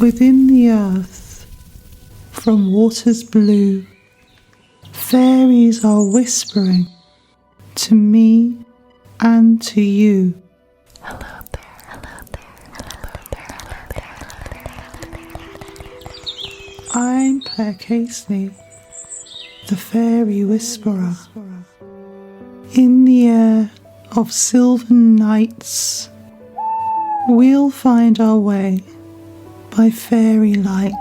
Within the earth, from waters blue, fairies are whispering to me and to you. Hello there, hello there, hello there, hello there, hello there. I'm Claire Casely, the fairy whisperer. In the air of sylvan nights, we'll find our way by fairy light.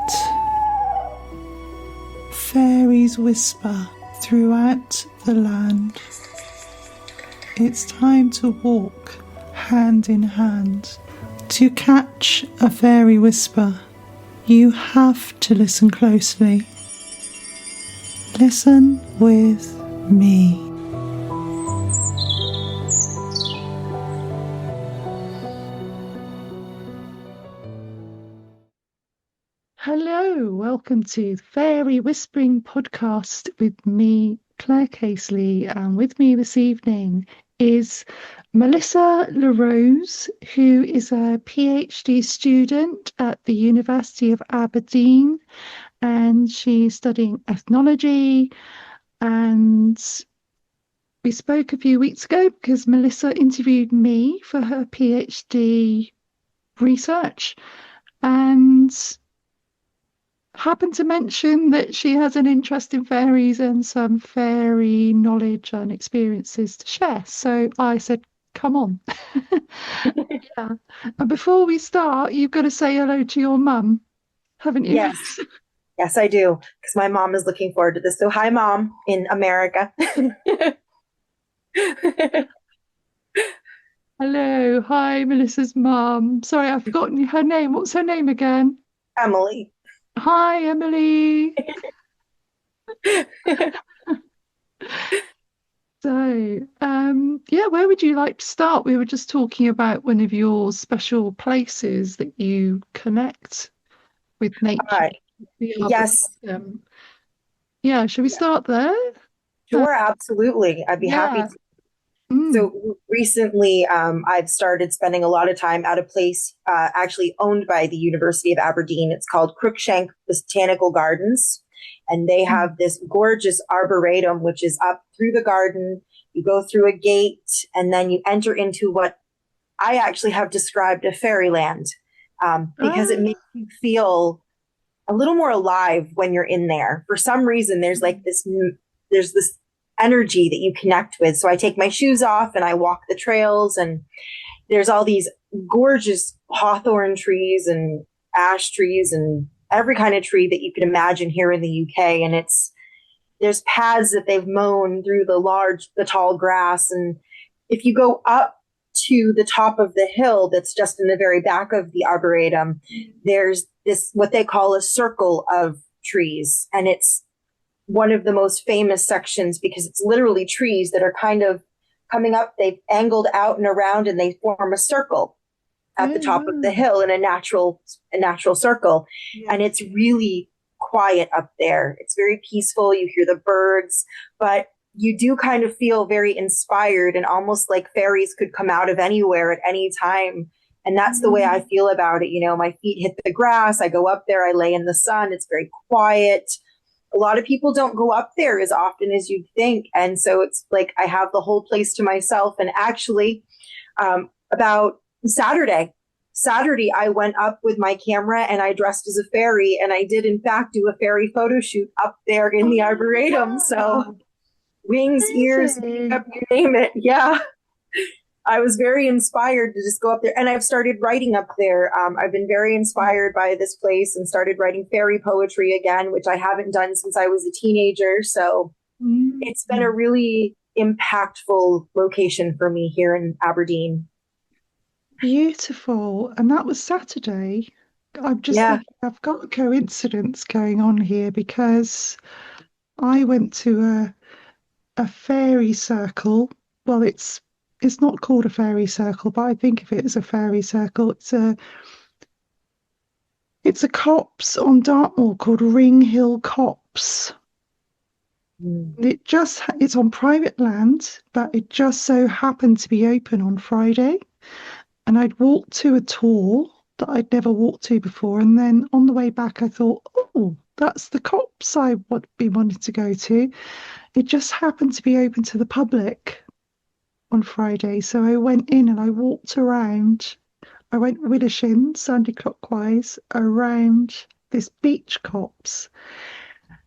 Fairies whisper throughout the land. It's time to walk hand in hand. To catch a fairy whisper, you have to listen closely. Listen with me. Hello, welcome to the Fairy Whispering Podcast with me, Claire Casely, and with me this evening is Melissa Larose, who is a PhD student at the University of Aberdeen, and she's studying ethnology. And we spoke a few weeks ago because Melissa interviewed me for her PhD research and happened to mention that she has an interest in fairies and some fairy knowledge and experiences to share. So I said, come on. Yeah. And before we start, you've got to say hello to your mum, haven't you? Yes. Yes, I do, because my mom is looking forward to this. So hi, Mom, in America. Hello. Hi, Melissa's mum. Sorry, I've forgotten her name. What's her name again? Emily. Hi, Emily. So, yeah, where would you like to start? We were just talking about one of your special places that you connect with nature. Yes. Yeah, shall we start there? Sure, absolutely. I'd be happy to. So recently, I've started spending a lot of time at a place actually owned by the University of Aberdeen. It's called Crookshank Botanical Gardens. And they have this gorgeous arboretum, which is up through the garden. You go through a gate and then you enter into what I actually have described as fairyland, because it makes you feel a little more alive when you're in there. For some reason, there's this energy that you connect with. So I take my shoes off and I walk the trails, and there's all these gorgeous hawthorn trees and ash trees and every kind of tree that you can imagine here in the UK. And there's paths that they've mown through the tall grass. And if you go up to the top of the hill that's just in the very back of the arboretum, there's this, what they call a circle of trees. And it's one of the most famous sections because it's literally trees that are kind of coming up. They've angled out and around and they form a circle at the top of the hill in a natural circle. Yeah. And it's really quiet up there. It's very peaceful. You hear the birds, but you do kind of feel very inspired and almost like fairies could come out of anywhere at any time. And that's the way I feel about it. You know, my feet hit the grass. I go up there. I lay in the sun. It's very quiet. A lot of people don't go up there as often as you'd think. And so it's like I have the whole place to myself. And actually, about Saturday, I went up with my camera and I dressed as a fairy. And I did, in fact, do a fairy photo shoot up there in the arboretum. So wings, ears, makeup, you name it. Yeah. I was very inspired to just go up there, and I've started writing up there. I've been very inspired by this place and started writing fairy poetry again, which I haven't done since I was a teenager. So it's been a really impactful location for me here in Aberdeen. Beautiful. And that was Saturday. I'm just thinking I've got a coincidence going on here because I went to a fairy circle. Well, it's not called a fairy circle, but I think of it as a fairy circle. It's a copse on Dartmoor called Ring Hill Copse. It's on private land, but it just so happened to be open on Friday. And I'd walked to a tour that I'd never walked to before. And then on the way back, I thought, oh, that's the copse I would be wanting to go to. It just happened to be open to the public on Friday. So I went in and I walked around. I went Widdershins anti-clockwise around this beach copse.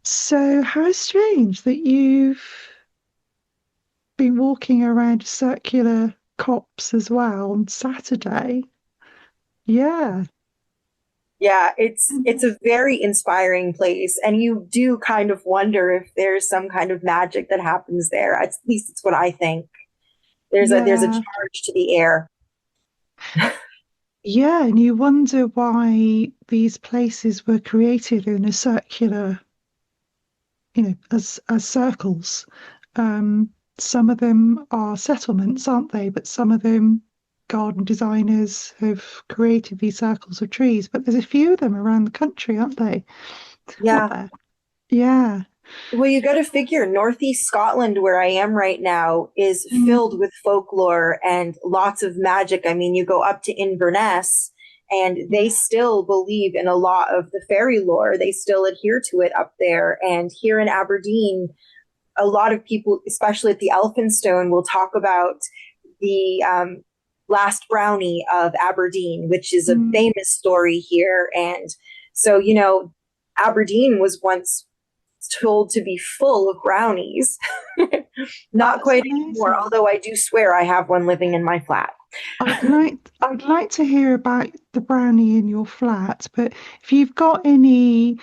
So how strange that you've been walking around a circular copse as well on Saturday. Yeah. Yeah, it's a very inspiring place, and you do kind of wonder if there's some kind of magic that happens there. At least it's what I think. There's a Yeah. charge to the air. Yeah, and you wonder why these places were created in a circular, as circles. Some of them are settlements, aren't they? But some of them, garden designers have created these circles of trees. But there's a few of them around the country, aren't they? Aren't Yeah. there? Yeah. Well, you got to figure Northeast Scotland, where I am right now, is filled Mm. with folklore and lots of magic. I mean, you go up to Inverness and they still believe in a lot of the fairy lore. They still adhere to it up there. And here in Aberdeen, a lot of people, especially at the Elphinstone, will talk about the last brownie of Aberdeen, which is a Mm. famous story here. And so, Aberdeen was once told to be full of brownies. Not That's quite anymore, amazing. although I do swear I have one living in my flat. I'd like to hear about the brownie in your flat, but if you've got any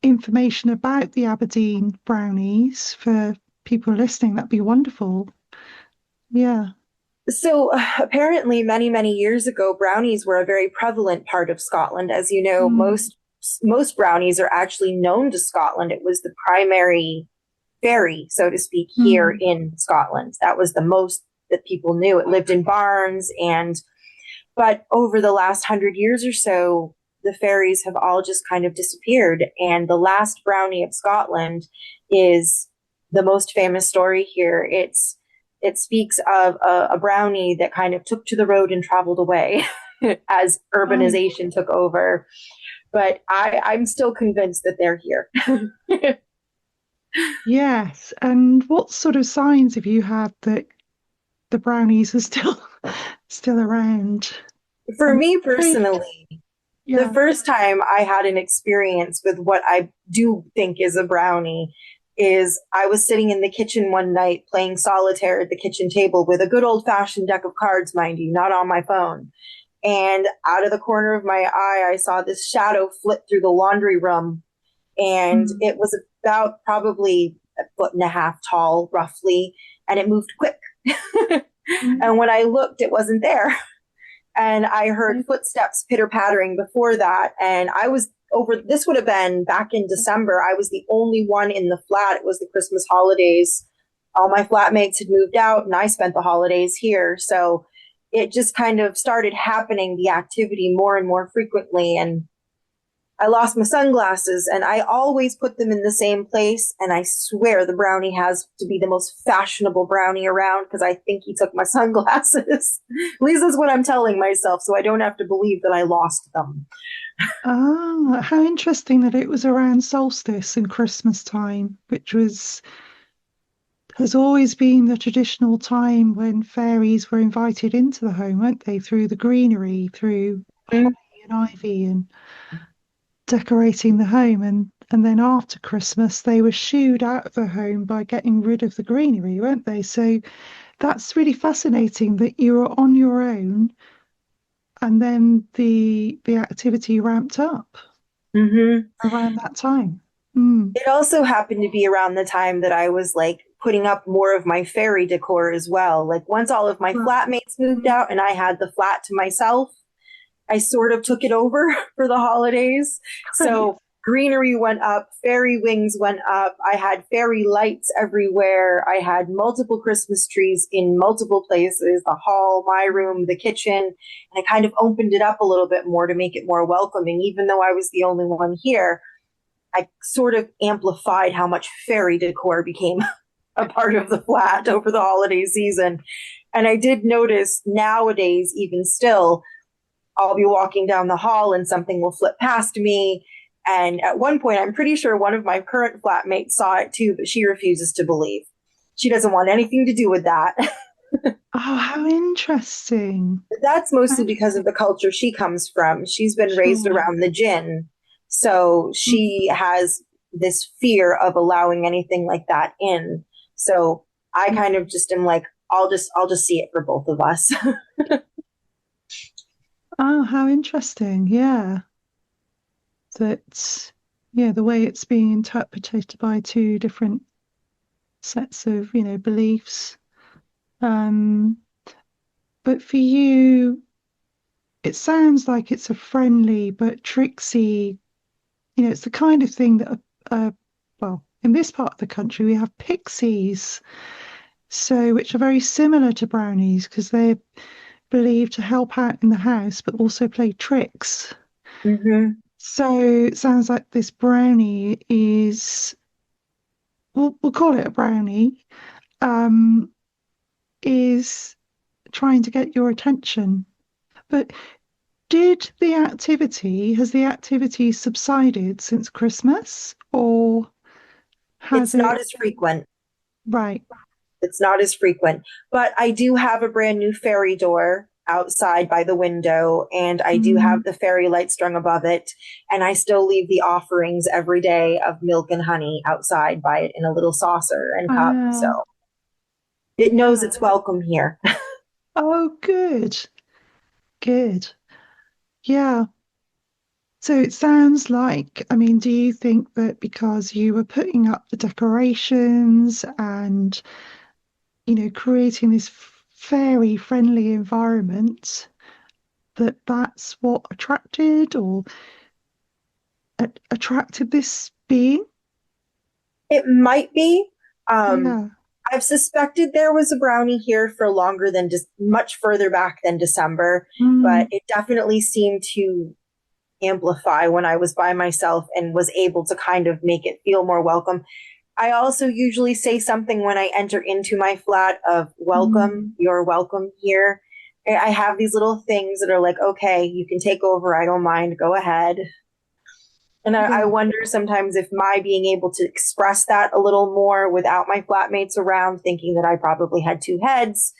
information about the Aberdeen brownies for people listening, that'd be wonderful. Yeah. So apparently, many, many years ago, brownies were a very prevalent part of Scotland. As you know, Mm. most brownies are actually known to Scotland. It was the primary fairy, so to speak, here Mm. in Scotland. That was the most that people knew. It lived in barns, but over the last 100 years or so, the fairies have all just kind of disappeared. And the last brownie of Scotland is the most famous story here. It speaks of a brownie that kind of took to the road and traveled away as Right. urbanization took over. But I'm still convinced that they're here. Yes. And what sort of signs have you had that the brownies are still still around? For I'm me afraid. personally, the Yeah. first time I had an experience with what I do think is a brownie is I was sitting in the kitchen one night playing solitaire at the kitchen table with a good old fashioned deck of cards, mind you, not on my phone. And out of the corner of my eye, I saw this shadow flit through the laundry room. And Mm. it was about probably a foot and a half tall, roughly, and it moved quick. Mm. And when I looked, it wasn't there. And I heard Right. footsteps pitter pattering before that. And I was this would have been back in December. I was the only one in the flat. It was the Christmas holidays. All my flatmates had moved out and I spent the holidays here. So it just kind of started happening, the activity more and more frequently. And I lost my sunglasses and I always put them in the same place. And I swear the brownie has to be the most fashionable brownie around because I think he took my sunglasses. At least that's what I'm telling myself. So I don't have to believe that I lost them. Ah, how interesting that it was around solstice and Christmas time, which has always been the traditional time when fairies were invited into the home, weren't they? Through the greenery, through holly and ivy and decorating the home. And then after Christmas, they were shooed out of the home by getting rid of the greenery, weren't they? So that's really fascinating that you were on your own and then the activity ramped up Mm-hmm. around that time. Mm. It also happened to be around the time that I was like putting up more of my fairy decor as well. Like once all of my Right. flatmates moved out and I had the flat to myself, I sort of took it over for the holidays. Great. So greenery went up, fairy wings went up. I had fairy lights everywhere. I had multiple Christmas trees in multiple places, the hall, my room, the kitchen. And I kind of opened it up a little bit more to make it more welcoming, even though I was the only one here. I sort of amplified how much fairy decor became a part of the flat over the holiday season. And I did notice nowadays, even still, I'll be walking down the hall and something will flip past me. And at one point, I'm pretty sure one of my current flatmates saw it too, but she refuses to believe. She doesn't want anything to do with that. Oh, how interesting. That's mostly because of the culture she comes from. She's been raised Sure. around the jinn. So she has this fear of allowing anything like that in. So I kind of just am like, I'll just see it for both of us. Oh, how interesting. Yeah. That, yeah, the way it's being interpreted by two different sets of, beliefs. Um, but for you, it sounds like it's a friendly but tricksy, it's the kind of thing that, well, in this part of the country, we have pixies, so which are very similar to brownies because they're believed to help out in the house, but also play tricks. Mm-hmm. So it sounds like this brownie is, we'll call it a brownie, um, is trying to get your attention. But has the activity subsided since Christmas, or has It's not it? as frequent. Right. It's not as frequent. But I do have a brand new fairy door outside by the window, and I do Mm, have the fairy light strung above it. And I still leave the offerings every day of milk and honey outside by it in a little saucer and cup. So uh, it knows yeah. it's welcome here. Oh, good. Good. Yeah. So it sounds like, I mean, do you think that because you were putting up the decorations and, creating this fairy friendly environment, that that's what attracted this being? It might be. Um, Yeah. I've suspected there was a brownie here for longer than just much further back than December, but Mm, it definitely seemed to amplify when I was by myself and was able to kind of make it feel more welcome. I also usually say something when I enter into my flat of mm, welcome, you're welcome here. I have these little things that are like, okay, you can take over. I don't mind. Go ahead. And I yeah. wonder sometimes if my being able to express that a little more without my flatmates around, thinking that I probably had two heads,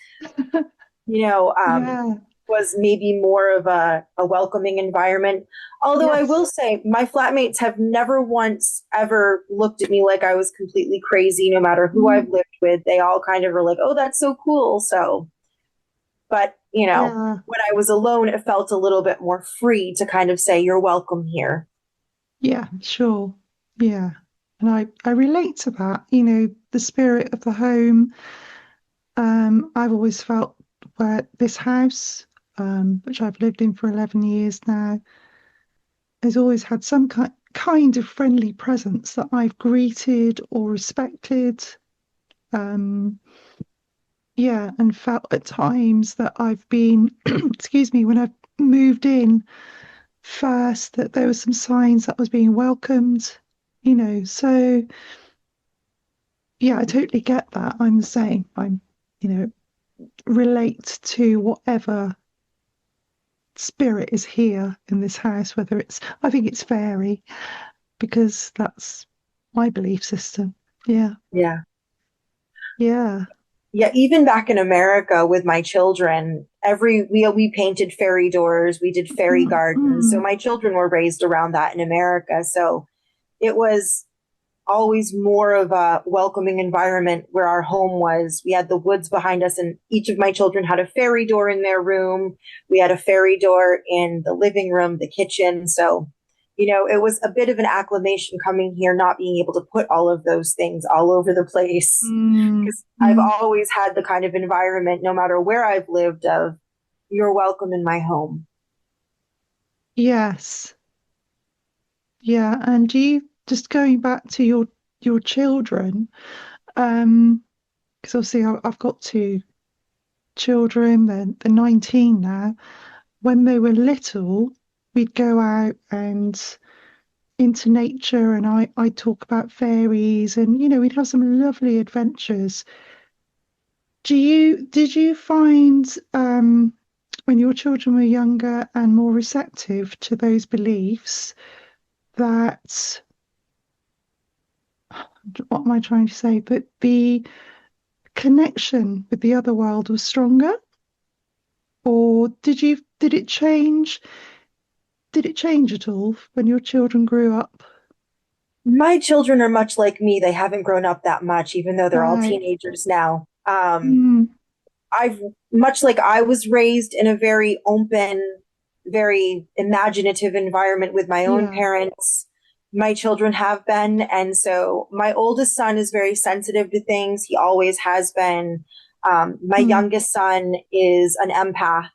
you know, um, Yeah. was maybe more of a welcoming environment. Although I will Yes. say, my flatmates have never once ever looked at me like I was completely crazy, no matter who I've Mm, lived with. They all kind of were like, oh, that's so cool. So, but, yeah. when I was alone, it felt a little bit more free to kind of say, you're welcome here. Yeah, sure. Yeah. And I relate to that, the spirit of the home. I've always felt where this house, which I've lived in for 11 years now, has always had some kind of friendly presence that I've greeted or respected. Um, yeah, and felt at times that I've been, excuse me, when I've moved in first, that there were some signs that I was being welcomed, so yeah, I totally get that. I'm the same. You know, relate to whatever spirit is here in this house, whether I think it's fairy, because that's my belief system. Yeah. Yeah. Yeah. Yeah, even back in America with my children, we painted fairy doors, we did fairy Mm, gardens. So mm. my children were raised around that in America. So it was always more of a welcoming environment where our home was. We had the woods behind us, and each of my children had a fairy door in their room. We had a fairy door in the living room, the kitchen. So, it was a bit of an acclimation coming here, not being able to put all of those things all over the place. Mm, Because I've mm. always had the kind of environment, no matter where I've lived, of you're welcome in my home. Yes. Yeah. And do you, just going back to your children, because obviously I've got two children, they're 19 now. When they were little, we'd go out and into nature, and I'd talk about fairies, and we'd have some lovely adventures. Did you find when your children were younger and more receptive to those beliefs, that, what am I trying to say? But the connection with the other world was stronger? Or did it change? Did it change at all when your children grew up? My children are much like me. They haven't grown up that much, even though they're all Right. teenagers now. Mm, I've much like I was raised in a very open, very imaginative environment with my own yeah. parents. My children have been. And so my oldest son is very sensitive to things. He always has been. My Mm, youngest son is an empath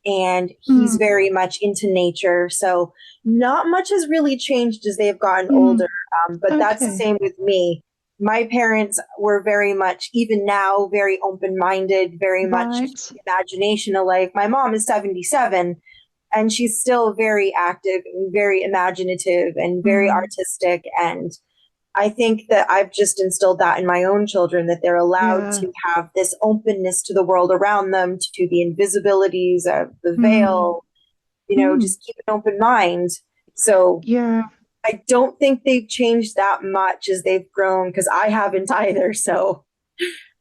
and he's mm, very much into nature. So not much has really changed as they've gotten older. mm. But that's the Okay. same with me. My parents were very much, even now, very open minded, very much Right. imagination alike. My mom is 77 and she's still very active and very imaginative and very Mm, artistic. And I think that I've just instilled that in my own children that they're allowed yeah. to have this openness to the world around them, to the invisibilities of the Mm, veil, mm. just keep an open mind. So Yeah. I don't think they've changed that much as they've grown because I haven't either. So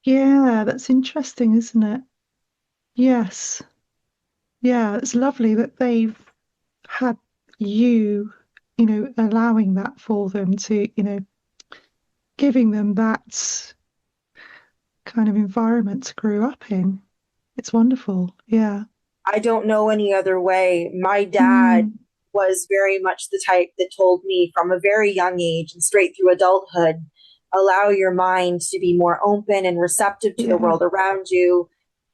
Yeah. That's interesting, isn't it? Yes. Yeah. It's lovely that they've had you, allowing that for them to, giving them that kind of environment to grow up in. It's wonderful. Yeah. I don't know any other way. My dad Mm, was very much the type that told me from a very young age and straight through adulthood, allow your mind to be more open and receptive to the yeah. world around you.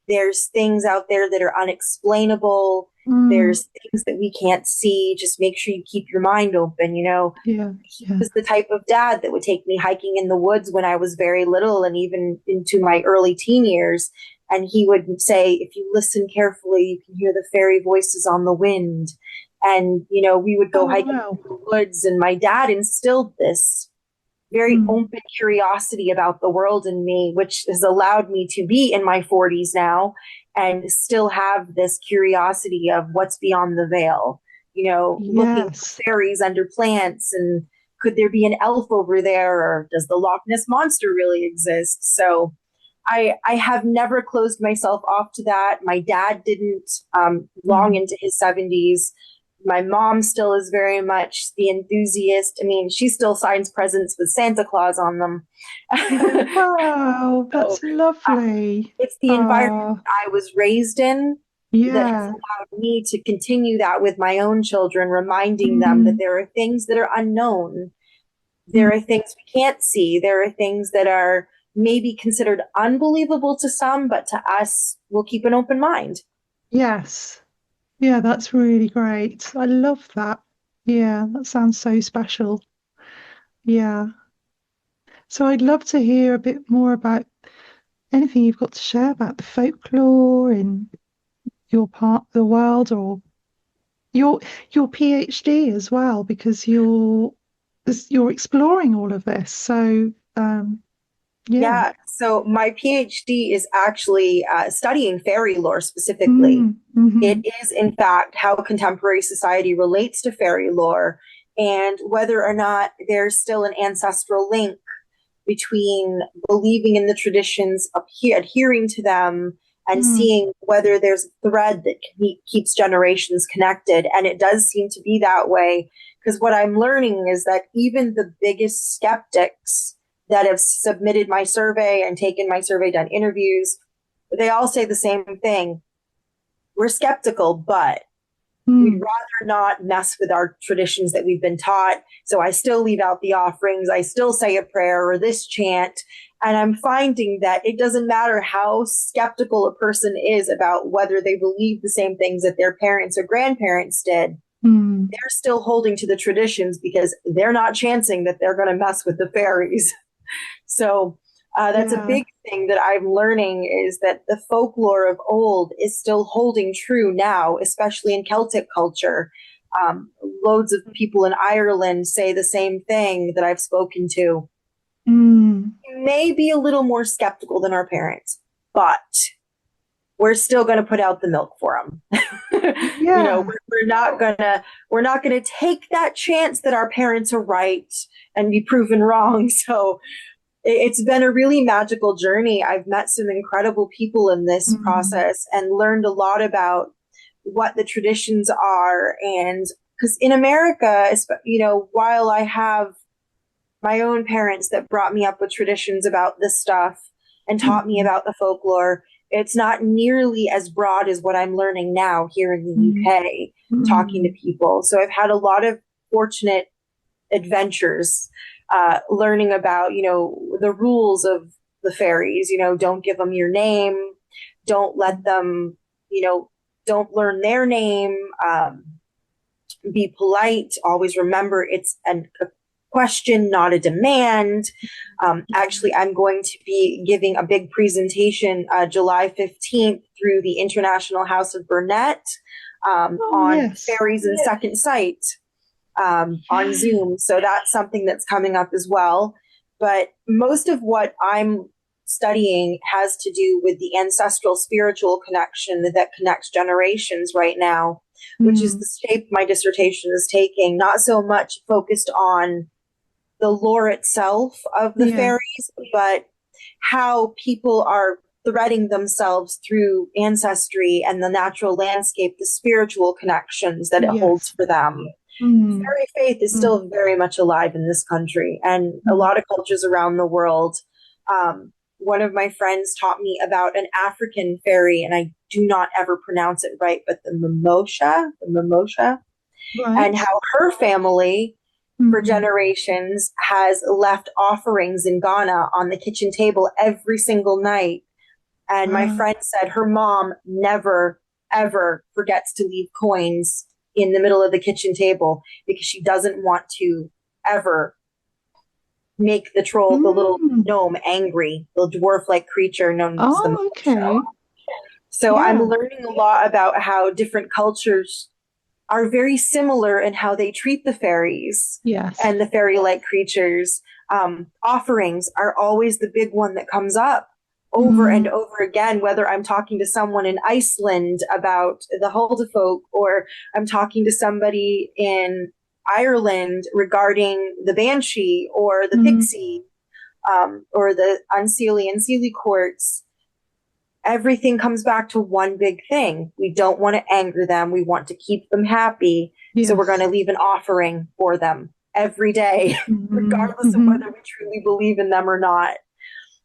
There's things out there that are unexplainable. Mm, There's things that we can't see. Just make sure you keep your mind open. yeah. He Yeah. was the type of dad that would take me hiking in the woods when I was very little and even into my early teen years. And he would say, if you listen carefully, you can hear the fairy voices on the wind. And, we would go Oh, hiking wow. in the woods. And my dad instilled this very Mm, open curiosity about the world in me, which has allowed me to be in my 40s now and still have this curiosity of what's beyond the veil, looking yes. for fairies under plants and could there be an elf over there or does the Loch Ness monster really exist? So I have never closed myself off to that. My dad didn't long Mm. into his 70s. My mom still is very much the enthusiast. I mean, she still signs presents with Santa Claus on them. Oh, wow. So That's lovely. it's the environment Oh, I was raised in that has yeah. allowed me to continue that with my own children, reminding them that Mm, there are things that are unknown. mm. There are things we can't see. There are things that are maybe considered unbelievable to some, but to us, we'll keep an open mind. Yes. Yeah, that's really great. I love that. Yeah, that sounds so special. Yeah. So I'd love to hear a bit more about anything you've got to share about the folklore in your part of the world, or your your PhD as well, because you're exploring all of this. So yeah. Yeah, so my PhD is actually studying fairy lore specifically. Mm, hmm. It is, in fact, how contemporary society relates to fairy lore and whether or not there's still an ancestral link between believing in the traditions, adhering to them, and Mm, seeing whether there's a thread that keeps generations connected. And it does seem to be that way because what I'm learning is that even the biggest skeptics that have submitted my survey and taken my survey, done interviews, they all say the same thing. We're skeptical, but we'd mm. rather not mess with our traditions that we've been taught. So I still leave out the offerings. I still say a prayer or this chant. And I'm finding that it doesn't matter how skeptical a person is about whether they believe the same things that their parents or grandparents did. Mm. They're still holding to the traditions because they're not chancing that they're going to mess with the fairies. So that's a Yeah. big thing that I'm learning is that the folklore of old is still holding true now, especially in Celtic culture. Um, Loads of people in Ireland say the same thing that I've spoken to. Mm. May be a little more skeptical than our parents, but we're still going to put out the milk for them. Yeah. We're not gonna take that chance that our parents are right and be proven wrong. So it's been a really magical journey. I've met some incredible people in this process and learned a lot about what the traditions are. And because in America, while I have my own parents that brought me up with traditions about this stuff and taught me about the folklore, it's not nearly as broad as what I'm learning now here in the UK, talking to people. So I've had a lot of fortunate adventures, learning about, the rules of the fairies. Don't give them your name. Don't let them, don't learn their name. Be polite. Always remember it's a question, not a demand. Actually, I'm going to be giving a big presentation July 15th through the International House of Burnett on fairies and second sight on Zoom. So that's something that's coming up as well. But most of what I'm studying has to do with the ancestral spiritual connection that connects generations right now, which is the shape my dissertation is taking. Not so much focused on the lore itself of the fairies, but how people are threading themselves through ancestry and the natural landscape, the spiritual connections that it holds for them. Fairy faith is still very much alive in this country and a lot of cultures around the world. One of my friends taught me about an African fairy, and I do not ever pronounce it right, but the mimosha, and how her family for generations has left offerings in Ghana on the kitchen table every single night. And my friend said her mom never, ever forgets to leave coins in the middle of the kitchen table because she doesn't want to ever make the troll, the little gnome, angry, the dwarf-like creature known as the mimosha. So I'm learning a lot about how different cultures are very similar in how they treat the fairies and the fairy-like creatures. Offerings are always the big one that comes up over and over again, whether I'm talking to someone in Iceland about the Huldafolk or I'm talking to somebody in Ireland regarding the banshee or the pixie or the unseelie and seelie quartz. Everything comes back to one big thing. We don't want to anger them. We want to keep them happy. So we're going to leave an offering for them every day, regardless of whether we truly believe in them or not.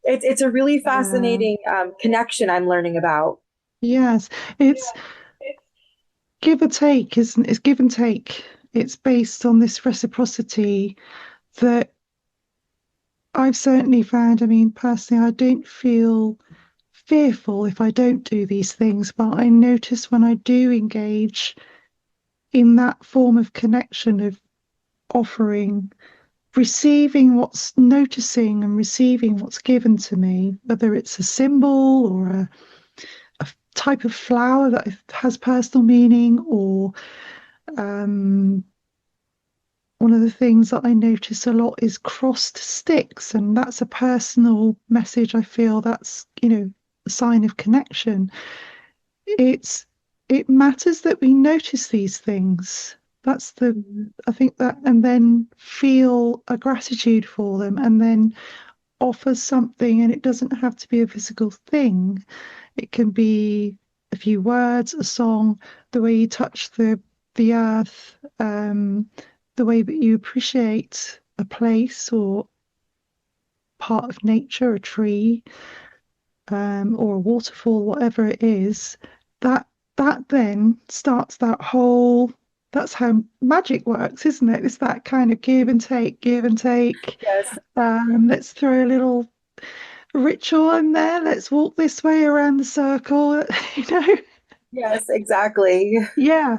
It's a really fascinating connection I'm learning about. Yes, it's give or take, isn't it? It's give and take. It's based on this reciprocity that I've certainly found. I mean, personally, I don't feel fearful if I don't do these things, but I notice when I do engage in that form of connection of offering, noticing and receiving what's given to me, whether it's a symbol or a type of flower that has personal meaning, or one of the things that I notice a lot is crossed sticks, and that's a personal message. I feel that's, a sign of connection. It matters that we notice these things. I think that, and then feel a gratitude for them, and then offer something. And it doesn't have to be a physical thing. It can be a few words, a song, the way you touch the earth, the way that you appreciate a place or part of nature, a tree, or a waterfall, whatever it is. That then starts that whole. That's how magic works, isn't it? It's that kind of give and take, give and take. Yes. Let's throw a little ritual in there. Let's walk this way around the circle, Yes, exactly. Yeah.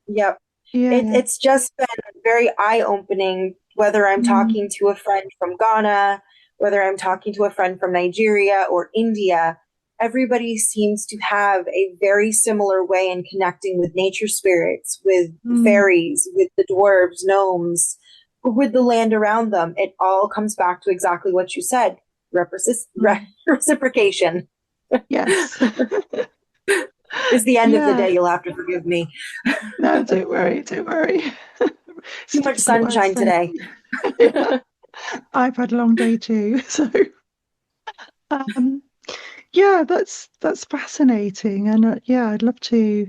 Yep. Yeah. It's just been very eye-opening, whether I'm talking to a friend from Ghana, whether I'm talking to a friend from Nigeria or India. Everybody seems to have a very similar way in connecting with nature spirits, with fairies, with the dwarves, gnomes, with the land around them. It all comes back to exactly what you said, reciprocation. Yes. It's the end of the Yeah. day. You'll have to forgive me. No, don't worry, don't worry. It's a Too much difficult word to sunshine say. today. Yeah. I've had a long day too. So um yeah, that's fascinating. And yeah, I'd love to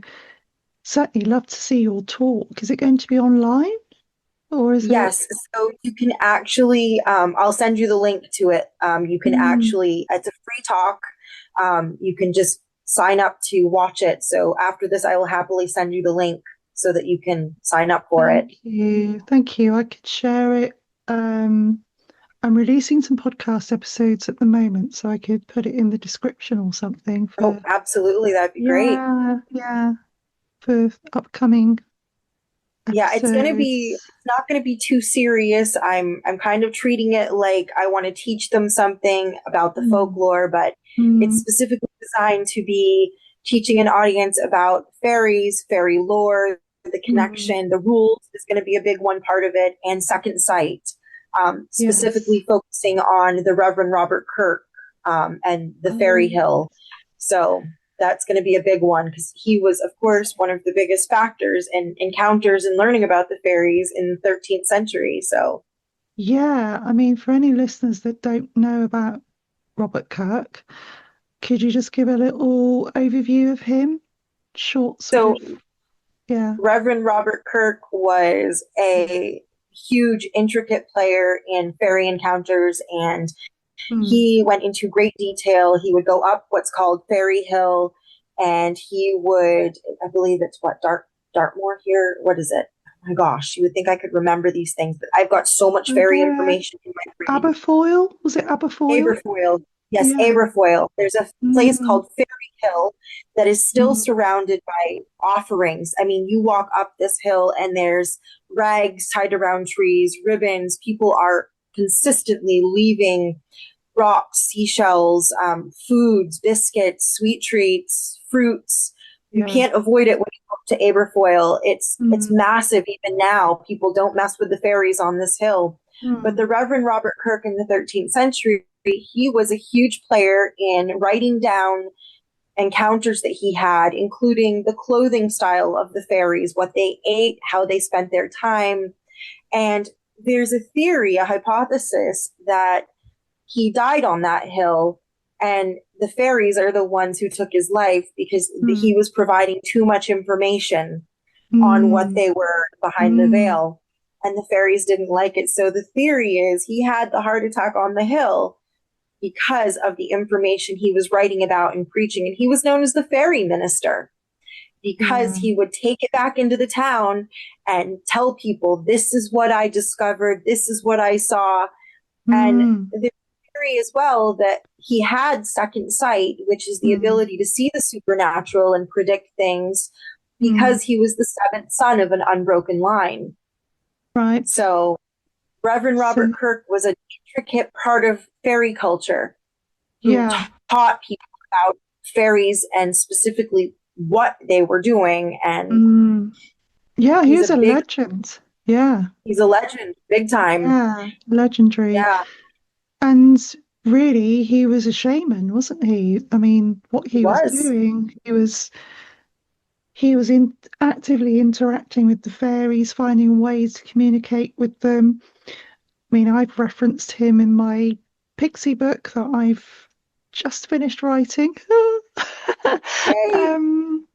certainly love to see your talk. Is it going to be online or is it Yes, so you can actually, I'll send you the link to it. You can mm, actually, it's a free talk. You can just sign up to watch it. So after this, I will happily send you the link so that you can sign up for it. thank you. Thank you. I could share it. Um I'm releasing some podcast episodes at the moment, so I could put it in the description or something Oh, for absolutely. That'd be great. yeah, yeah, for upcoming Yeah, episodes. it's not gonna be too serious. I'm kind of treating it like I want to teach them something about the Mm, folklore, but it's mm, specifically designed to be teaching an audience about fairies, fairy lore, the mm, connection, the rules is going to be a big one part of it, and second sight, yes. specifically focusing on the Reverend Robert Kirk, and the fairy Um, hill. So that's going to be a big one because he was, of course, one of the biggest factors in encounters and learning about the fairies in the 13th century. So, yeah, I mean, for any listeners that don't know about Robert Kirk, could you just give a little overview of him? Short, sort of, so yeah. Reverend Robert Kirk was a huge, intricate player in fairy encounters, and Mm. he went into great detail. He would go up what's called Fairy Hill, and he would, I believe it's what, Dartmoor here. What is it? Oh my gosh, you would think I could remember these things, but I've got so much fairy Uh, information in my brain. Aberfoyle? Was it Aberfoyle? Aberfoyle. Yes, Yeah. Aberfoyle. There's a place Mm, called Fairy Hill that is still mm, surrounded by offerings. I mean, you walk up this hill and there's rags tied around trees, ribbons. People are consistently leaving rocks, seashells, foods, biscuits, sweet treats, fruits. You yeah. can't avoid it when you go to Aberfoyle. It's Mm, massive even now. People don't mess with the fairies on this hill. But mm, the Reverend Robert Kirk in the 13th century, he was a huge player in writing down encounters that he had, including the clothing style of the fairies, what they ate, how they spent their time. And there's a theory, a hypothesis that he died on that hill and the fairies are the ones who took his life because he mm, was providing too much information on what mm, they were behind the mm, veil, and the fairies didn't like it. So the theory is he had the heart attack on the hill because of the information he was writing about and preaching, and he was known as the fairy minister because yeah. he would take it back into the town and tell people, this is what I discovered, this is what I saw. And Mm, the theory as well that he had second sight, which is the mm, ability to see the supernatural and predict things, mm, because he was the seventh son of an unbroken line. right. So Reverend So, Robert Kirk was an intricate part of fairy culture who yeah. taught people about fairies and specifically what they were doing. And Mm, yeah, he he's a was a big, legend. Yeah. he's a legend, big time. Yeah. Legendary. Yeah, And really, he was a shaman, wasn't he? I mean, what he he was was. doing, he was in actively interacting with the fairies, finding ways to communicate with them. I mean, I've referenced him in my pixie book that I've just finished writing. Yay. um,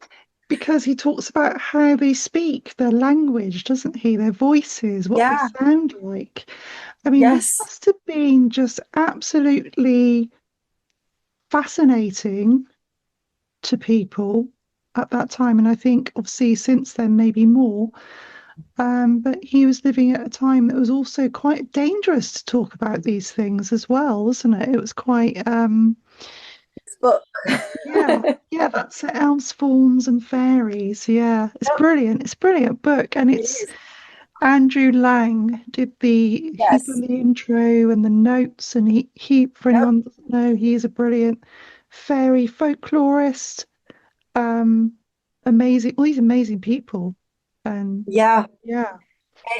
because he talks about how they speak, their language, doesn't he? Their voices, what they Yeah. sound like. I mean, he Yes. must have been just absolutely fascinating to people at that time. And I think, obviously, since then, maybe more. But he was living at a time that was also quite dangerous to talk about these things as well, wasn't it? It was quite, This book. yeah, yeah, that's it, Elves, Fauns, and Fairies. Yeah, it's Yep, brilliant. It's a brilliant book, and it it's is. Andrew Lang he done Yes. the intro and the notes, and he for Yep. anyone that doesn't know, he's a brilliant fairy folklorist. Um, amazing, all these amazing people, and Yeah. yeah,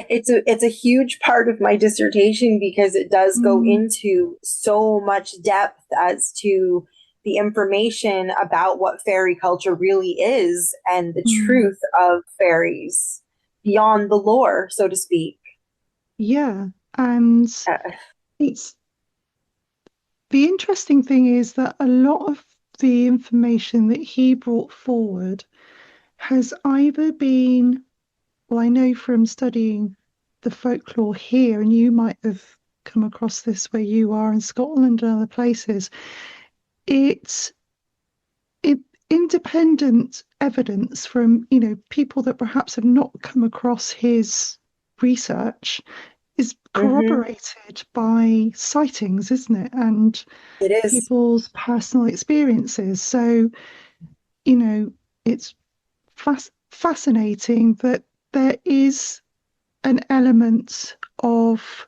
It's a huge part of my dissertation because it does go mm, into so much depth as to the information about what fairy culture really is and the truth of fairies beyond the lore, so to speak. Yeah. And Uh, it's the interesting thing is that a lot of the information that he brought forward has either been, well, I know from studying the folklore here, and you might have come across this where you are in Scotland and other places, it's it, independent evidence from, people that perhaps have not come across his research is mhm. corroborated by sightings, isn't it? And It is. people's personal experiences. So, you know, it's fascinating that there is an element of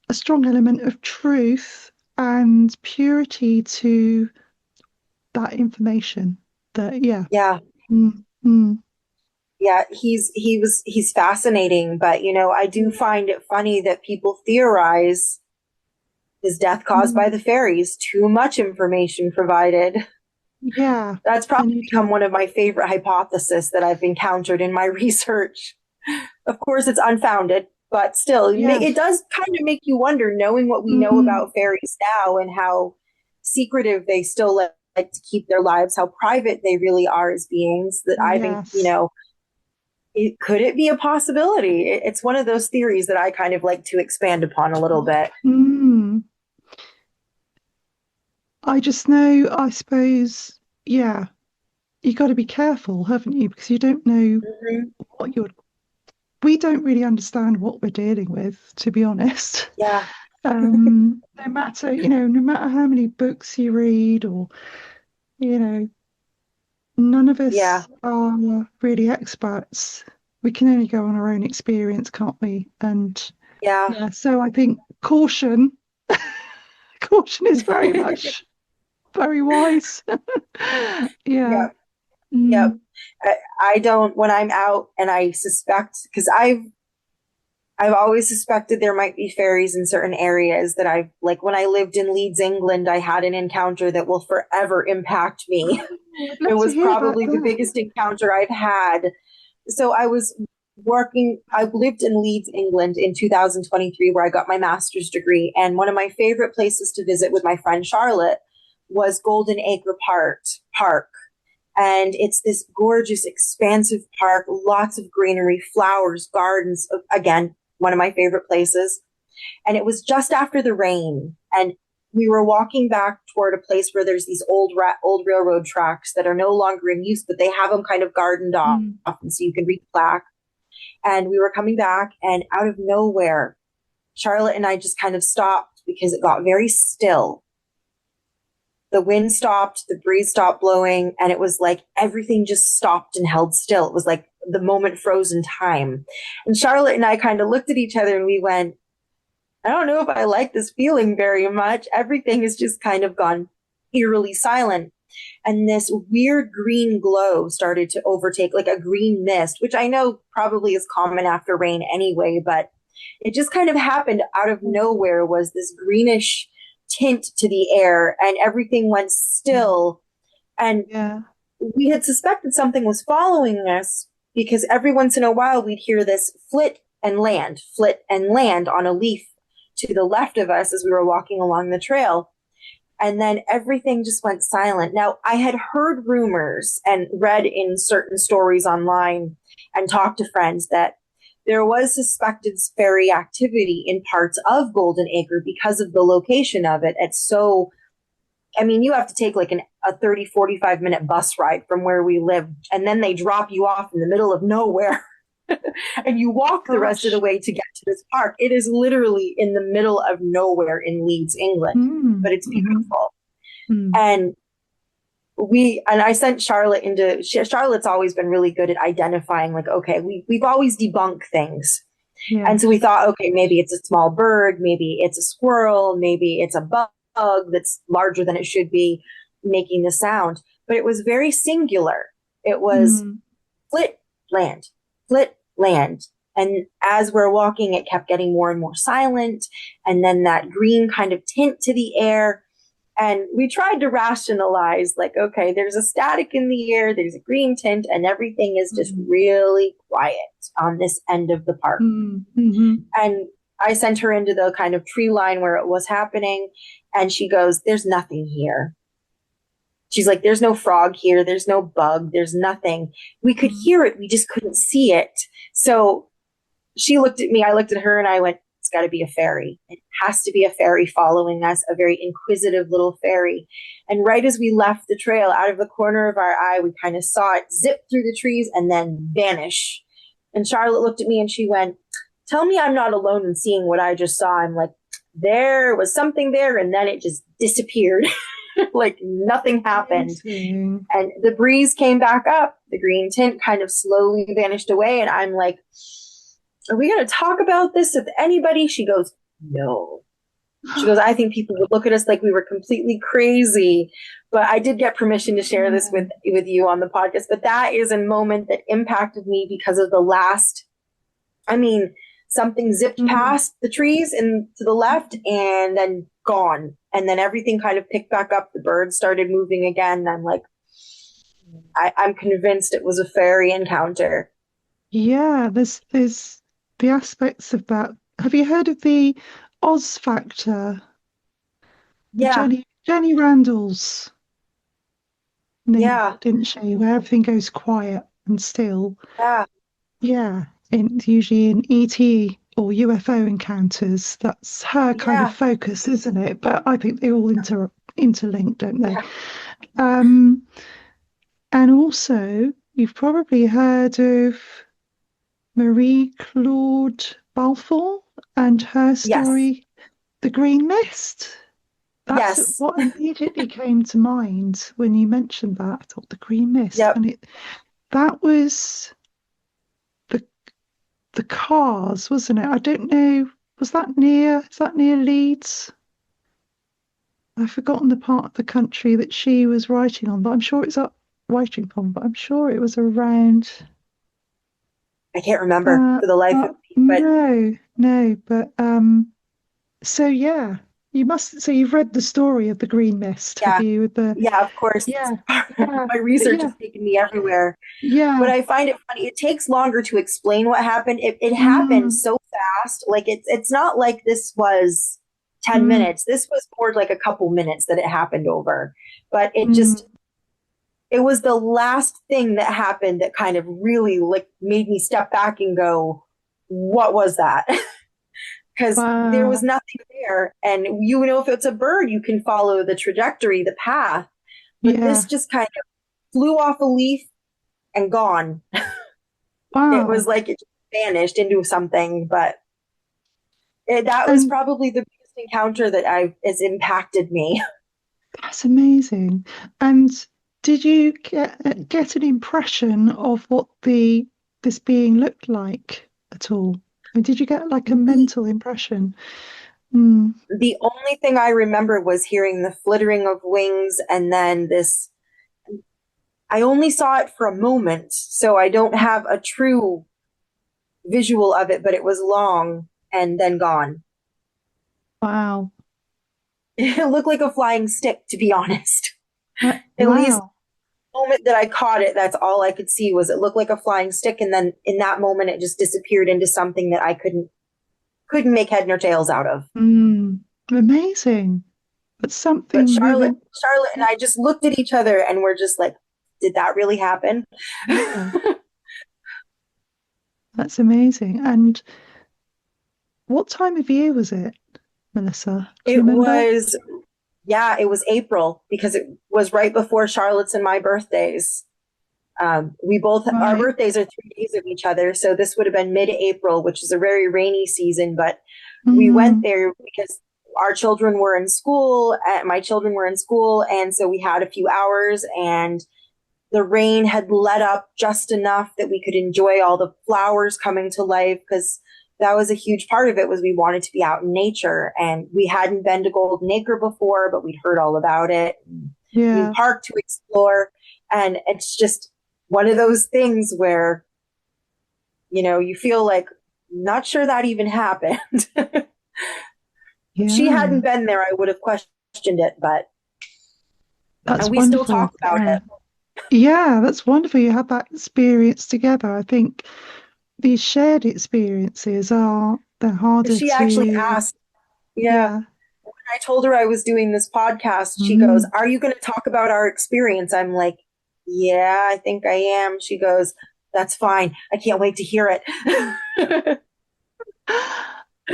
a strong element of truth and purity to that information. That, yeah. Yeah. Mm, mm, Yeah, he's fascinating, but I do find it funny that people theorize his death caused by mm. the fairies. Too much information provided. Yeah. That's And probably you become don't, one of my favorite hypotheses that I've encountered in my research. Of course, it's unfounded, but still, yeah. it does kind of make you wonder, knowing what we know Mm, about fairies now and how secretive they still like to keep their lives, how private they really are as beings, that I think, yes. could it be a possibility? It's one of those theories that I kind of like to expand upon a little bit. Mm. I just know, I suppose, yeah, you got to be careful, haven't you? Because you don't know Mhm. what you're, we don't really understand what we're dealing with, to be honest. Yeah, No matter, no matter how many books you read or, you know, none of yeah, us are really experts. We can only go on our own experience, can't we? And yeah. yeah, so I think caution, caution is very much very wise. Yeah. Yep, yep. Mm, I don't, when I'm out and I suspect, because I've always suspected there might be fairies in certain areas that I've, like when I lived in Leeds, England, I had an encounter that will forever impact me. I'd It love to was hear about probably the that. biggest encounter I've had. So I lived in Leeds, England in 2023, where I got my master's degree. And one of my favorite places to visit with my friend Charlotte was Golden Acre Park. And it's this gorgeous, expansive park, lots of greenery, flowers, gardens. Again, one of my favorite places. And it was just after the rain. And we were walking back toward a place where there's these old railroad tracks that are no longer in use, but they have them kind of gardened off. Mm, And so you can read the plaque. And we were coming back, and out of nowhere, Charlotte and I just kind of stopped because it got very still. The wind stopped, the breeze stopped blowing, and it was like everything just stopped and held still. It was like the moment froze in time. And Charlotte and I kind of looked at each other and we went, I don't know if I like this feeling very much. Everything has just kind of gone eerily silent. And this weird green glow started to overtake, like a green mist, which I know probably is common after rain anyway, but it just kind of happened out of nowhere. Was this greenish tint to the air, and everything went still. And yeah. we had suspected something was following us because every once in a while we'd hear this flit and land on a leaf to the left of us as we were walking along the trail. And then everything just went silent. Now, I had heard rumors and read in certain stories online and talked to friends that there was suspected fairy activity in parts of Golden Acre because of the location of it. It's so, I mean, you have to take like a 30, 45-minute bus ride from where we live, and then they drop you off in the middle of nowhere. And you walk the rest of the Gosh. way to get to this park. It is literally in the middle of nowhere in Leeds, England, Mm, but it's mhm, beautiful. mm, And I sent Charlotte Charlotte's always been really good at identifying, like, okay, we've always debunked things. And so we yes. thought, okay, maybe it's a small bird, maybe it's a squirrel, maybe it's a bug that's larger than it should be making the sound. But it was very singular. It was Mm, flit land, flit land. And as we're walking, it kept getting more and more silent. And then that green kind of tint to the air. And we tried to rationalize, like, okay, there's a static in the air, there's a green tint, and everything is just really quiet on this end of the park. Mm-hmm. And I sent her into the kind of tree line where it was happening. And she goes, there's nothing here. She's like, there's no frog here. There's no bug. There's nothing. We could hear it. We just couldn't see it. So she looked at me. I looked at her and I went, it's got to be a fairy. It has to be a fairy following us, a very inquisitive little fairy. And right as we left the trail, out of the corner of our eye, we kind of saw it zip through the trees and then vanish. And Charlotte looked at me and she went, tell me I'm not alone in seeing what I just saw. I'm like, there was something there. And then it just disappeared. Like nothing happened. Amazing. And the breeze came back up. The green tint kind of slowly vanished away. And I'm like, are we going to talk about this with anybody? She goes, no. She goes, I think people would look at us like we were completely crazy. But I did get permission to share this with you on the podcast. But that is a moment that impacted me because of the last, something zipped past the trees and to the left and then gone. And then everything kind of picked back up. The birds started moving again. And I'm like, I'm convinced it was a fairy encounter. Yeah, there's the aspects of that. Have you heard of the Oz factor? Yeah. Jenny Randall's name, Yeah. didn't she? Where everything goes quiet and still. Yeah. Yeah. Usually in ET or UFO encounters, that's her kind of focus, isn't it? But I think they all interlink, don't they? Yeah. And also, you've probably heard of Marie Claude Balfour and her story, The Green Mist. That's what immediately came to mind when you mentioned that. I thought The Green Mist. Yep. And that was the cars, wasn't it? I don't know. Is that near Leeds? I've forgotten the part of the country that she was writing on, but I'm sure it's up writing from, but I'm sure it was around. I can't remember for the life of me. But no. But so yeah, so you've read the story of the Green Mist, have you? Of course. Yeah. My research has taken me everywhere. Yeah. But I find it funny. It takes longer to explain what happened. It happened so fast. Like it's not like this was 10 minutes. This was more like a couple minutes that it happened over. But it it was the last thing that happened that kind of really like made me step back and go, what was that? Because there was nothing there. And if it's a bird, you can follow the trajectory, the path. But this just kind of flew off a leaf and gone. It was like it just vanished into something. But that was probably the biggest encounter that has impacted me. That's amazing. And did you get an impression of what this being looked like at all? And did you get like a mental impression? The only thing I remember was hearing the flittering of wings, and then I only saw it for a moment, so I don't have a true visual of it, but it was long and then gone. Wow. It looked like a flying stick, to be honest. At least the moment that I caught it, that's all I could see was it looked like a flying stick. And then in that moment, it just disappeared into something that I couldn't make head nor tails out of. Amazing. But something. But Charlotte and I just looked at each other and we're just like, did that really happen? Yeah. That's amazing. And what time of year was it, Melissa? It was April, because it was right before Charlotte's and my birthdays. Our birthdays are 3 days of each other. So this would have been mid-April, which is a very rainy season. But we went there because our children were in school. My children were in school. And so we had a few hours, and the rain had let up just enough that we could enjoy all the flowers coming to life, because that was a huge part of it, was we wanted to be out in nature. And we hadn't been to Golden Acre before, but we'd heard all about it. Yeah. We parked to explore. And it's just one of those things where, you feel like, not sure that even happened. If she hadn't been there, I would have questioned it, but That's And we still wonderful. talk about Yeah. it. Yeah, that's wonderful. You had that experience together. I think these shared experiences they're harder She actually to, asked, yeah, yeah. when I told her I was doing this podcast, she goes, Mm. "Are you going to talk about our experience?" I'm like, "Yeah, I think I am." She goes, "That's fine. I can't wait to hear it."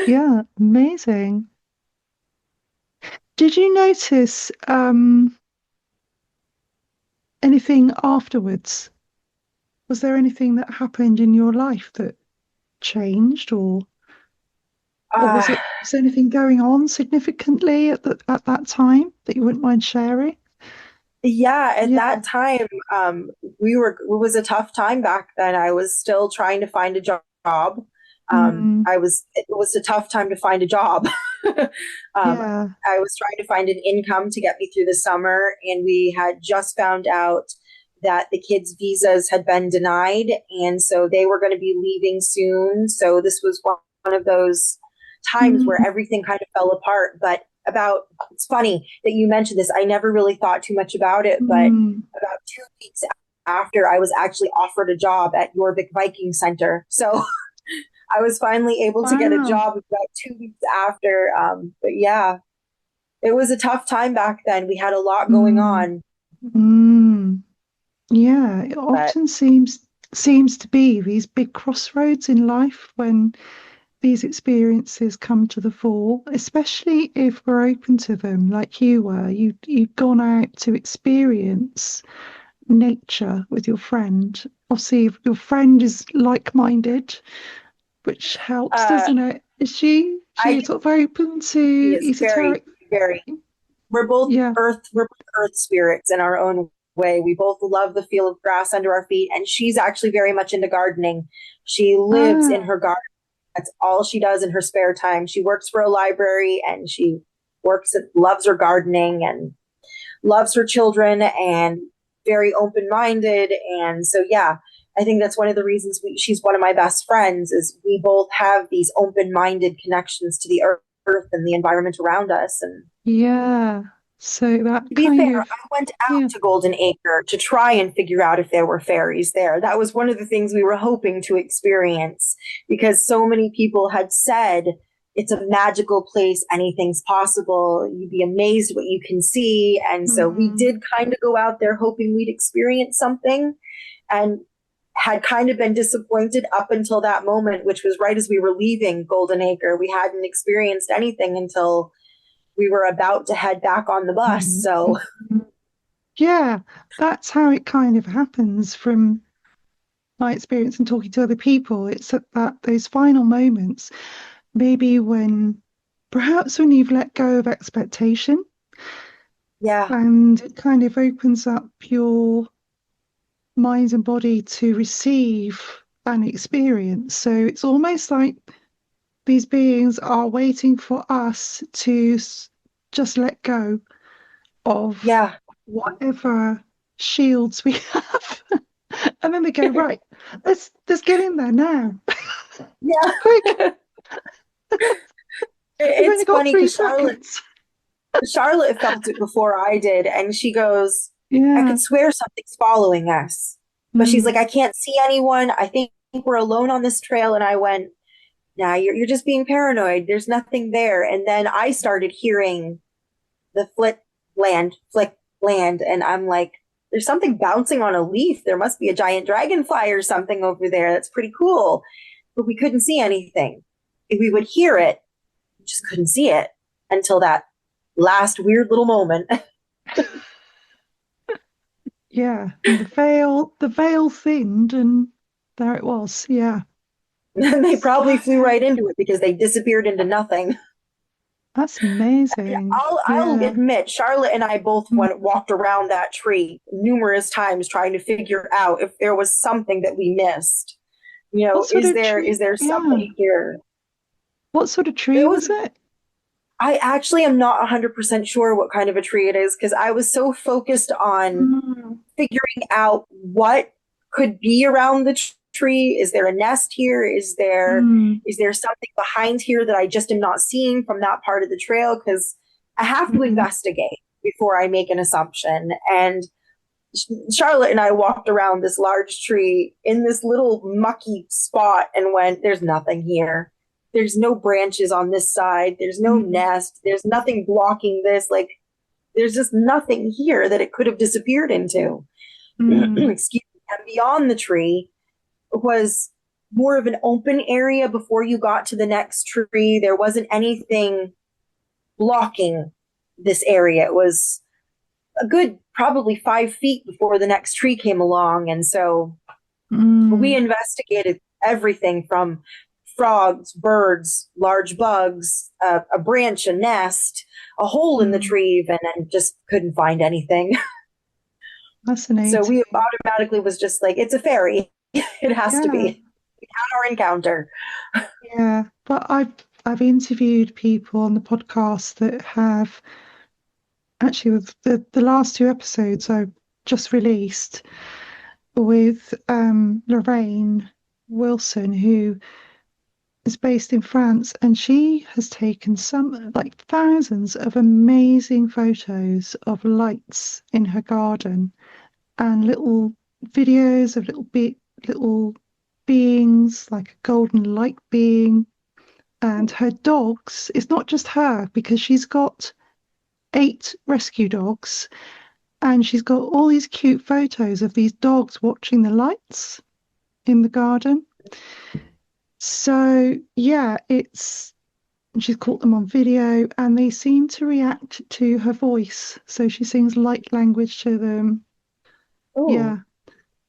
Yeah, amazing. Did you notice anything afterwards? Was there anything that happened in your life that changed, or uh, was there anything going on significantly at that time that you wouldn't mind sharing? yeah, at Yeah. that time, it was a tough time back then. I was still trying to find a job. Mm, It was a tough time to find a job. yeah. I was trying to find an income to get me through the summer, and we had just found out that the kids' visas had been denied, and so they were going to be leaving soon. So this was one of those times where Mm, everything kind of fell apart. But it's funny that you mentioned this. I never really thought too much about it, but mm. about 2 weeks after, I was actually offered a job at Jorvik Viking Center. So I was finally able to get a Wow. job about 2 weeks after. But yeah, it was a tough time back then. We had a lot going Mm, on, mm. Yeah, it but often seems to be these big crossroads in life when these experiences come to the fore, especially if we're open to them, like you were. You've gone out to experience nature with your friend. Obviously, if your friend is like-minded, which helps, uh, doesn't it? Is she I sort of open she to is very, esoteric? very. We're both Yeah. earth spirits in our own way. We both love the feel of grass under our feet, and she's actually very much into gardening. She lives in Ah, her garden. That's all she does in her spare time. She works for a library, and she loves her gardening and loves her children, and very open minded. And so, yeah, I think that's one of the reasons she's one of my best friends, is we both have these open minded connections to the earth and the environment around us. And yeah. So that to be kind fair, of, I went out yeah. to Golden Acre to try and figure out if there were fairies there. That was one of the things we were hoping to experience, because so many people had said it's a magical place, anything's possible, you'd be amazed what you can see. And so we Mm, did kind of go out there hoping we'd experience something, and had kind of been disappointed up until that moment, which was right as we were leaving Golden Acre. We hadn't experienced anything until we were about to head back on the bus. mm, So mm. Yeah, that's how it kind of happens from my experience and talking to other people. It's at those final moments, maybe perhaps when you've let go of expectation yeah, and it kind of opens up your mind and body to receive an experience. So it's almost like these beings are waiting for us to just let go of yeah, whatever shields we have. And then they go, right, let's get in there now. Quick, yeah. you've only It's got funny three because seconds. Charlotte felt it before I did, and she goes, "I Yeah. could swear something's following us," but she's like, Mm. "I can't see anyone. I think we're alone on this trail." And I went, "Nah, you're just being paranoid. There's nothing there." And then I started hearing the flick land, and I'm like, "There's something bouncing on a leaf. There must be a giant dragonfly or something over there. That's pretty cool." But we couldn't see anything. If we would hear it, we just couldn't see it until that last weird little moment. Yeah. And the veil thinned and there it was. Yeah. And they probably flew right into it because they disappeared into nothing. That's amazing. I'll Yeah. admit, Charlotte and I both Mm. walked around that tree numerous times trying to figure out if there was something that we missed. What sort of Is tree? there Yeah. something here? What sort of tree It was was it? I actually am not 100% sure what kind of a tree it is, because I was so focused on Mm. figuring out what could be around the tree. Is there a nest here? Mm. Is there something behind here that I just am not seeing from that part of the trail? Because I have to Mm. investigate. before I make an assumption. And Charlotte and I walked around this large tree in this little mucky spot and went, there's nothing here. There's no branches on this side. There's no nest. There's nothing blocking this. Like, there's just nothing here that it could have disappeared into. Excuse me. And beyond the tree was more of an open area before you got to the next tree. There wasn't anything blocking this area. It was a good probably 5 feet before the next tree came along. And so we investigated everything from frogs, birds, large bugs, a branch, a nest, a hole in the tree even, and just couldn't find anything. Fascinating. So we automatically was just like, it's a fairy. It has to be. We had our encounter. Yeah, but I've interviewed people on the podcast that have actually, with the last 2 episodes I've just released with Lorraine Wilson, who is based in France, and she has taken some like thousands of amazing photos of lights in her garden and little videos of little beings, like a golden light being. And her dogs, it's not just her, because she's got 8 rescue dogs, and she's got all these cute photos of these dogs watching the lights in the garden. So yeah, she's caught them on video, and they seem to react to her voice. So she sings light language to them. Ooh. Yeah.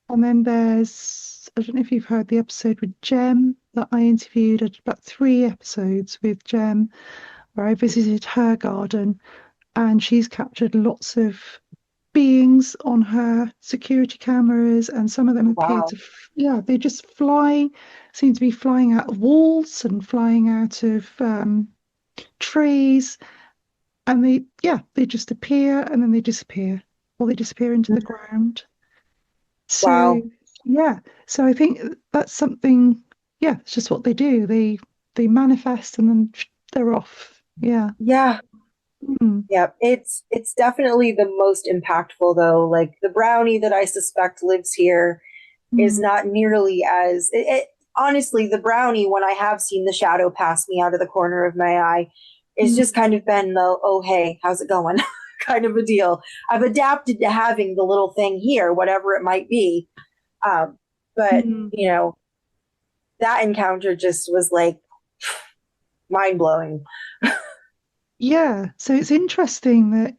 And then I don't know if you've heard the episode with Jem that I interviewed. I did about 3 episodes with Jem where I visited her garden, and she's captured lots of beings on her security cameras, and some of them appear to, they just seem to be flying out of walls and flying out of trees, and they just appear and then they disappear, or they disappear into the ground. So so I think that's something. Yeah, it's just what they do. They manifest and then they're off. Yeah. Yeah, it's definitely the most impactful though. Like the brownie that I suspect lives here is not nearly as honestly, the brownie, when I have seen the shadow pass me out of the corner of my eye, it's just kind of been the, oh hey, how's it going? kind of a deal. I've adapted to having the little thing here, whatever it might be. But you know, that encounter just was like mind blowing. Yeah, so it's interesting that,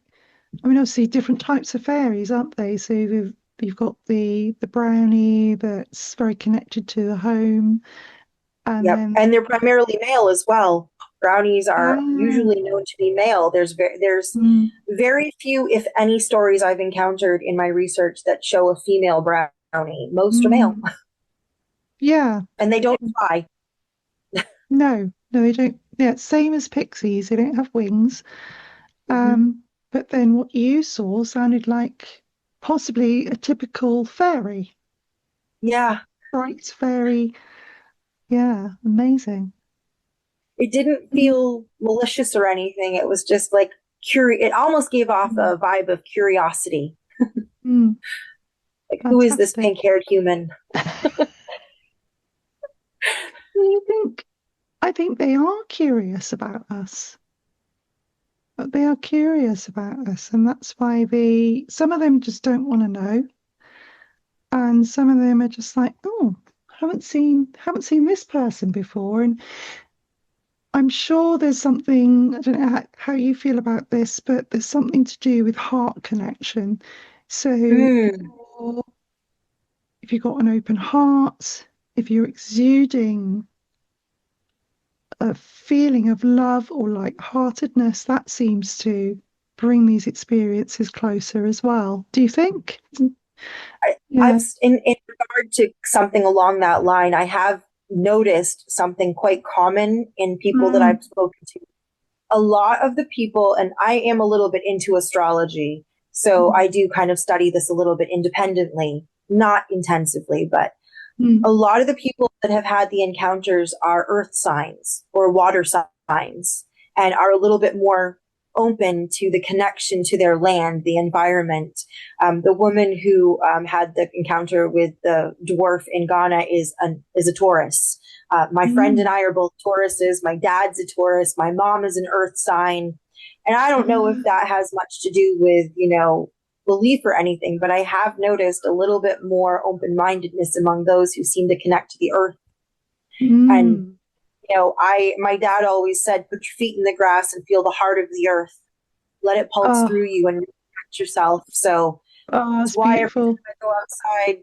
I mean, obviously different types of fairies, aren't they? So you've got the brownie that's very connected to the home, and then and they're primarily male as well. Brownies are usually known to be male. There's very few, if any, stories I've encountered in my research that show a female brownie. Most are male. Yeah, and they don't fly. No, they don't. Yeah, same as pixies. They don't have wings. But then what you saw sounded like possibly a typical fairy. Yeah. Bright fairy. Yeah, amazing. It didn't feel malicious or anything. It was just like it almost gave off a vibe of curiosity. Like, who is this pink-haired human? I think they are curious about us. But they are curious about us, and that's why some of them just don't want to know. And some of them are just like, oh, haven't seen this person before. And I'm sure there's something, I don't know how you feel about this, but there's something to do with heart connection. So if you've got an open heart, if you're exuding a feeling of love or lightheartedness, that seems to bring these experiences closer as well. Do you think? I've in regard to something along that line, I have noticed something quite common in people that I've spoken to. A lot of the people, and I am a little bit into astrology, so I do kind of study this a little bit independently, not intensively, but a lot of the people that have had the encounters are earth signs or water signs and are a little bit more open to the connection to their land, the environment. The woman who had the encounter with the dwarf in Ghana is a Taurus. My friend and I are both Tauruses. My dad's a Taurus. My mom is an Earth sign. And I don't know if that has much to do with, belief or anything, but I have noticed a little bit more open-mindedness among those who seem to connect to the Earth. And my dad always said, put your feet in the grass and feel the heart of the earth. Let it pulse through you and connect yourself. So that's why beautiful. every time I go outside,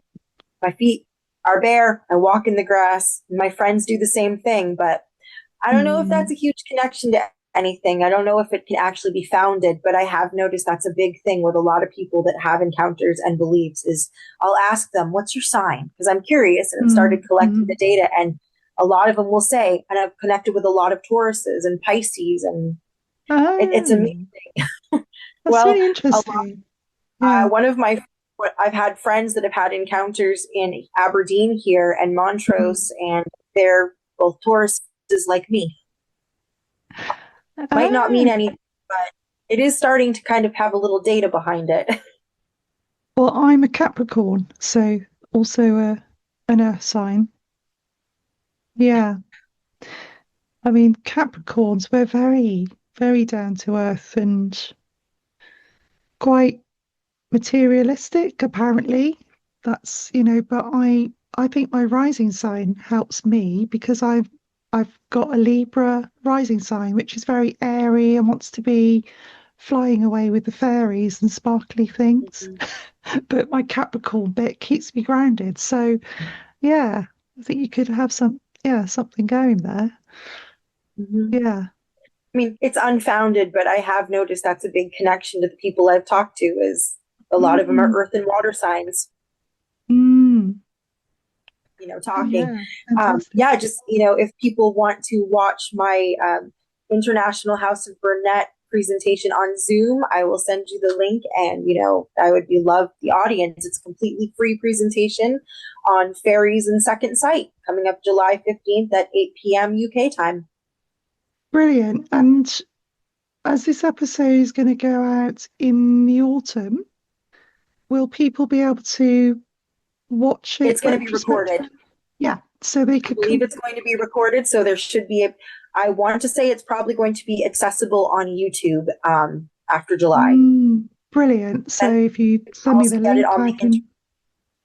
my feet are bare. I walk in the grass. My friends do the same thing, but I don't know if that's a huge connection to anything. I don't know if it can actually be founded, but I have noticed that's a big thing with a lot of people that have encounters and beliefs is I'll ask them, what's your sign? Because I'm curious and I've started collecting the data, and a lot of them will say, and I've connected with a lot of Tauruses and Pisces, and it's amazing. That's really interesting. One of I've had friends that have had encounters in Aberdeen here and Montrose, and they're both Tauruses like me. Might not mean anything, but it is starting to kind of have a little data behind it. Well, I'm a Capricorn, so also an earth sign. Yeah. I mean, Capricorns, we're very, very down to earth and quite materialistic, apparently. That's, but I think my rising sign helps me because I've got a Libra rising sign, which is very airy and wants to be flying away with the fairies and sparkly things. But my Capricorn bit keeps me grounded. So yeah, I think you could have something going there. Yeah. I mean, it's unfounded, but I have noticed that's a big connection to the people I've talked to is a lot of them are earth and water signs. Talking. Just, if people want to watch my International House of Burnett presentation on Zoom, I will send you the link, and, I would love the audience. It's a completely free presentation on fairies and second sight coming up July 15th at 8 p.m. UK time. Brilliant. And as this episode is going to go out in the autumn, will people be able to watch it? It's going to be recorded. Yeah, so they could. I believe it's going to be recorded, so there should be I want to say it's probably going to be accessible on YouTube after July. Brilliant. So if you send me the link, I can.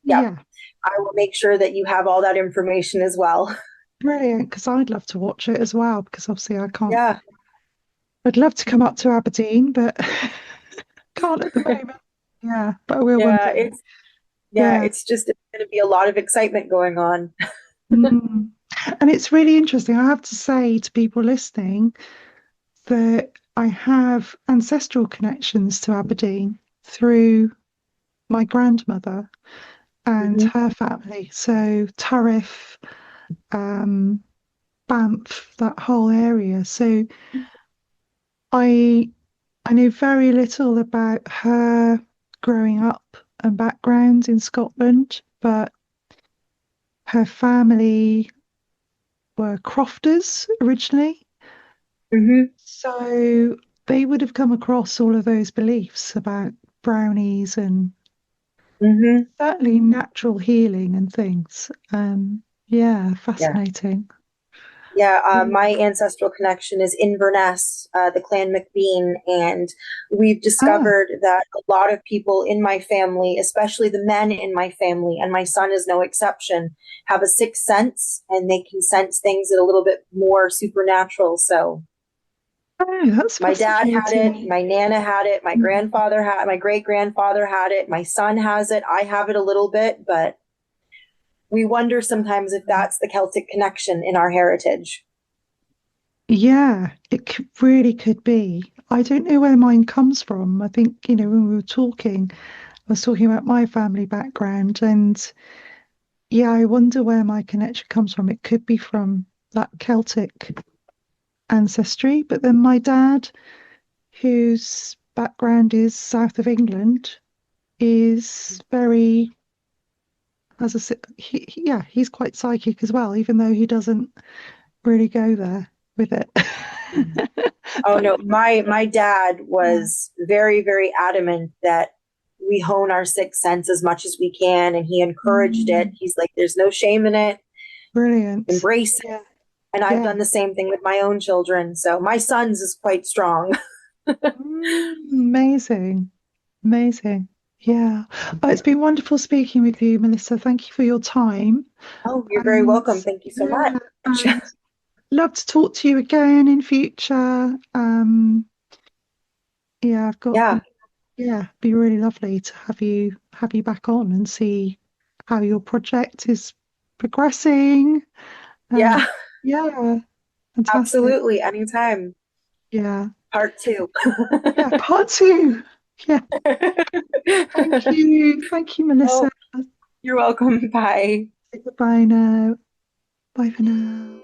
Yeah, I will make sure that you have all that information as well. Brilliant, because I'd love to watch it as well, because obviously I can't. Yeah. I'd love to come up to Aberdeen, but can't at the moment. Yeah, but I will one day. It's just going to be a lot of excitement going on. And it's really interesting. I have to say to people listening that I have ancestral connections to Aberdeen through my grandmother and her family. So Turriff, Banff, that whole area. So I knew very little about her growing up and background in Scotland, but her family were crofters originally. So they would have come across all of those beliefs about brownies and certainly natural healing and things. Fascinating. My ancestral connection is Inverness, the Clan MacBean, and we've discovered that a lot of people in my family, especially the men in my family, and my son is no exception, have a sixth sense, and they can sense things that are a little bit more supernatural. So my dad had it, my nana had it, my grandfather had it, my great-grandfather had it, my son has it, I have it a little bit, but we wonder sometimes if that's the Celtic connection in our heritage. Yeah, it really could be. I don't know where mine comes from. I think, when we were talking, I was talking about my family background, and I wonder where my connection comes from. It could be from that Celtic ancestry, but then my dad, whose background is south of England, is very, as I said, he's quite psychic as well, even though he doesn't really go there, with it. Oh no, my dad was very, very adamant that we hone our sixth sense as much as we can, and he encouraged it. He's like, there's no shame in it. Brilliant. Embrace it. And I've done the same thing with my own children. So my son's is quite strong. Amazing. Amazing. Yeah. Oh, it's been wonderful speaking with you, Melissa. Thank you for your time. Oh, you're very welcome. Thank you so much. Love to talk to you again in future. I've got be really lovely to have you back on and see how your project is progressing. Yeah. Fantastic. Absolutely. Anytime. Yeah. Part 2. Part 2. Yeah. Thank you. Thank you, Melissa. Oh, you're welcome. Bye. Say goodbye now. Bye for now.